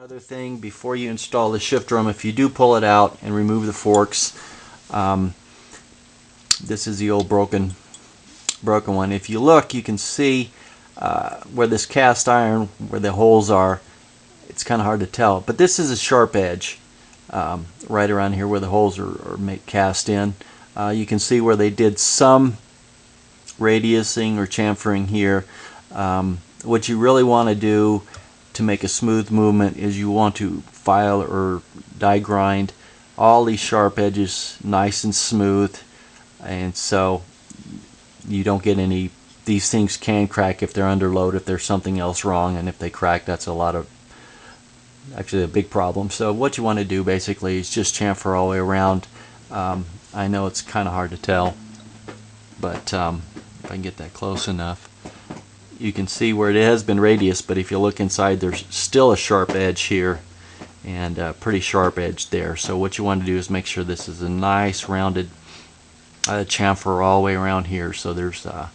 Another thing before you install the shift drum, if you do pull it out and remove the forks, this is the old broken one. If you look, you can see where this cast iron, where the holes are, it's kind of hard to tell, but this is a sharp edge right around here where the holes are cast in. You can see where they did some radiusing or chamfering here. What you really want to do to make a smooth movement is you want to file or die grind all these sharp edges nice and smooth, and so you don't get any. These things can crack if they're under load, if there's something else wrong, and if they crack, that's actually a big problem. So what you want to do basically is just chamfer all the way around. I know it's kind of hard to tell, but if I can get that close enough, you can see where it has been radius, but if you look inside, there's still a sharp edge here and a pretty sharp edge there. So what you want to do is make sure this is a nice rounded chamfer all the way around here, so there's a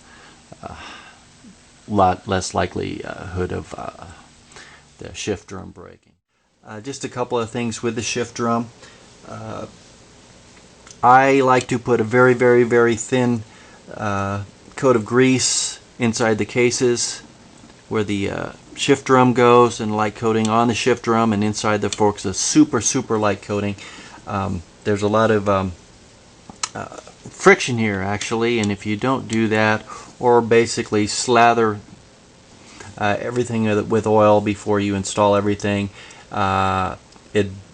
lot less likelihood of the shift drum breaking. Just a couple of things with the shift drum. I like to put a very, very, very thin coat of grease inside the cases where the shift drum goes, and light coating on the shift drum, and inside the forks a super, super light coating. There's a lot of friction here actually, and if you don't do that, or basically slather everything with oil before you install everything,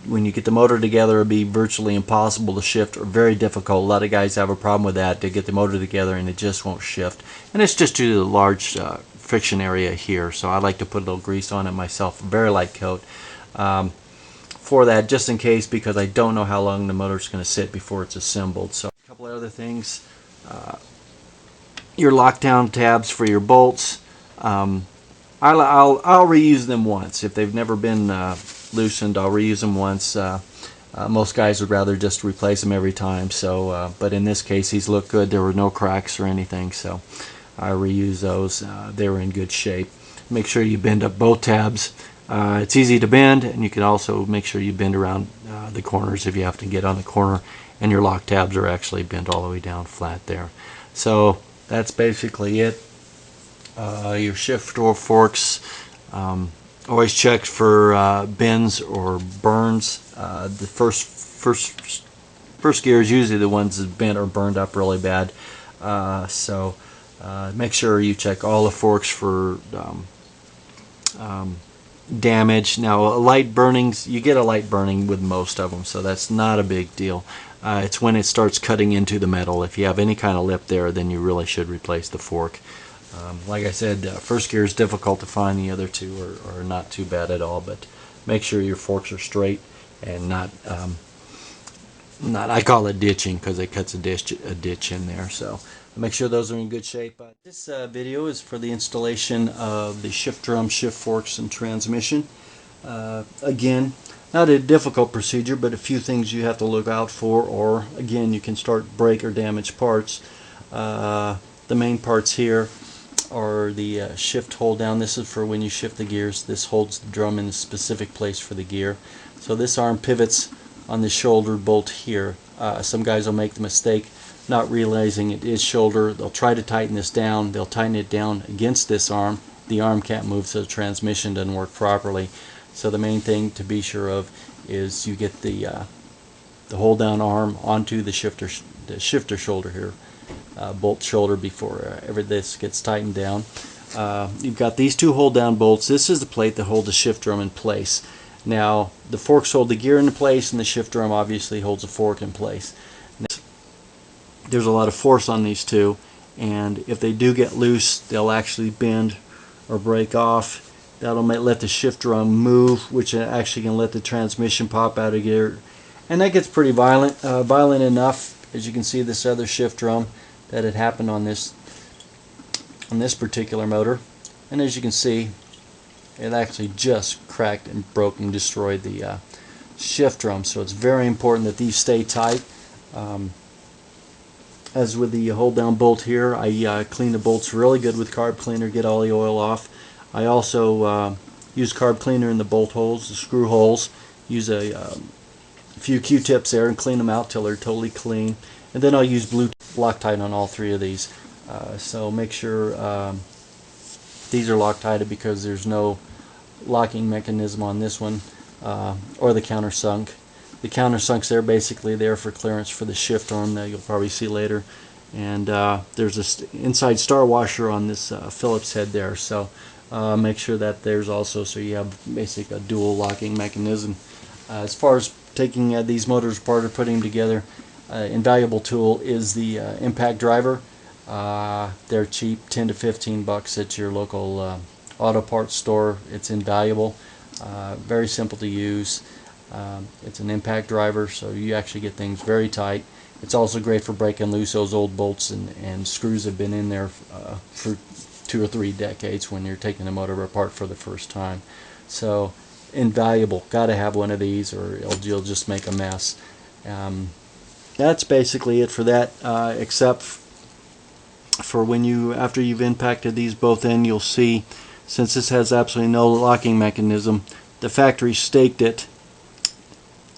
when you get the motor together, it'll be virtually impossible to shift, or very difficult. A lot of guys have a problem with that. They get the motor together and it just won't shift, and it's just due to the large friction area here. So I like to put a little grease on it myself, a very light coat for that, just in case, because I don't know how long the motor's going to sit before it's assembled. So a couple of other things, your lockdown tabs for your bolts, I'll reuse them once. If they've never been loosened, I'll reuse them once. Most guys would rather just replace them every time, so but in this case these look good. There were no cracks or anything, so I reuse those. They were in good shape. Make sure you bend up both tabs. It's easy to bend, and you can also make sure you bend around the corners if you have to get on the corner, and your lock tabs are actually bent all the way down flat there. So that's basically it. Your shift or forks, always check for bends or burns. The first gear is usually the ones that bent or burned up really bad. So make sure you check all the forks for damage. Now, light burnings, you get a light burning with most of them, so that's not a big deal. It's when it starts cutting into the metal. If you have any kind of lip there, then you really should replace the fork. Like I said, first gear is difficult to find. The other two are not too bad at all, but make sure your forks are straight and not I call it ditching, because it cuts a ditch in there. So make sure those are in good shape. This video is for the installation of the shift drum, shift forks, and transmission. Again, not a difficult procedure, but a few things you have to look out for, or again, you can start break or damage parts. The main parts here are the shift hold down. This is for when you shift the gears. This holds the drum in a specific place for the gear. So this arm pivots on the shoulder bolt here. Some guys will make the mistake not realizing it is shoulder. They'll try to tighten this down. They'll tighten it down against this arm. The arm can't move, so the transmission doesn't work properly. So the main thing to be sure of is you get the hold down arm onto the shifter shoulder here, bolt shoulder, before this gets tightened down. You've got these two hold down bolts. This is the plate that holds the shift drum in place. Now the forks hold the gear in place, and the shift drum obviously holds the fork in place. Now, there's a lot of force on these two, and if they do get loose, they'll actually bend or break off. That'll let the shift drum move, which actually can let the transmission pop out of gear, and that gets pretty violent. Violent enough, as you can see, this other shift drum, that had happened on this particular motor, and as you can see, it actually just cracked and broke and destroyed the shift drum. So it's very important that these stay tight. As with the hold down bolt here, I clean the bolts really good with carb cleaner, get all the oil off. I also use carb cleaner in the bolt holes, the screw holes. Use a few Q-tips there and clean them out till they're totally clean. And then I'll use blue Loctite on all three of these. So make sure these are Loctited because there's no locking mechanism on this one or the countersunk. The countersunk's there basically there for clearance for the shift arm that you'll probably see later. And there's this inside star washer on this Phillips head there, so make sure that there's also, so you have basically a dual locking mechanism. As far as taking these motors apart or putting them together, invaluable tool is the impact driver. They're cheap, 10 to 15 bucks at your local auto parts store. It's invaluable, very simple to use. It's an impact driver, so you actually get things very tight. It's also great for breaking loose those old bolts and screws that have been in there for 2 or 3 decades when you're taking the motor apart for the first time. So invaluable. Got to have one of these or you'll just make a mess. That's basically it for that, except for when you, after you've impacted these both in, you'll see, since this has absolutely no locking mechanism, the factory staked it,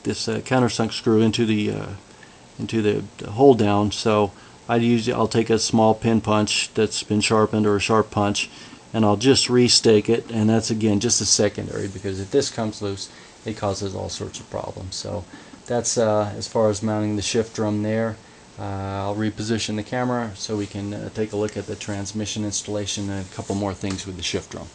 this countersunk screw, into the hold down. So I'll take a small pin punch that's been sharpened or a sharp punch, and I'll just restake it, and that's again just a secondary, because if this comes loose it causes all sorts of problems. So that's as far as mounting the shift drum there. I'll reposition the camera so we can take a look at the transmission installation and a couple more things with the shift drum.